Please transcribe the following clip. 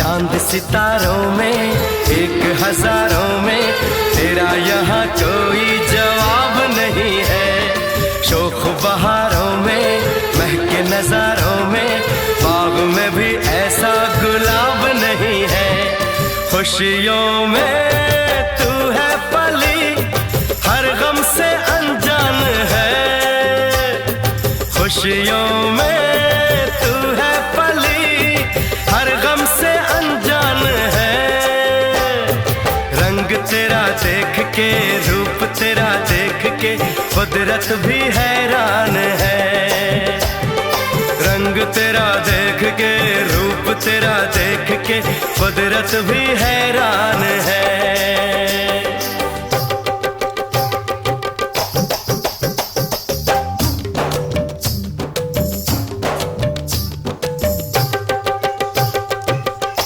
चांद सितारों में एक हजारों में तेरा यहाँ कोई जवाब नहीं है। शोख बहारों में महके नजारों में बाग में भी ऐसा गुलाब नहीं है। खुशियों में तू है पली हर गम से अनजान है। खुशियों में तू है पली हर गम से अनजान है। रंग तेरा देख के रूप तेरा देख के कुदरत भी हैरान है। रंग तेरा देख के रूप तेरा देख के कुदरत भी है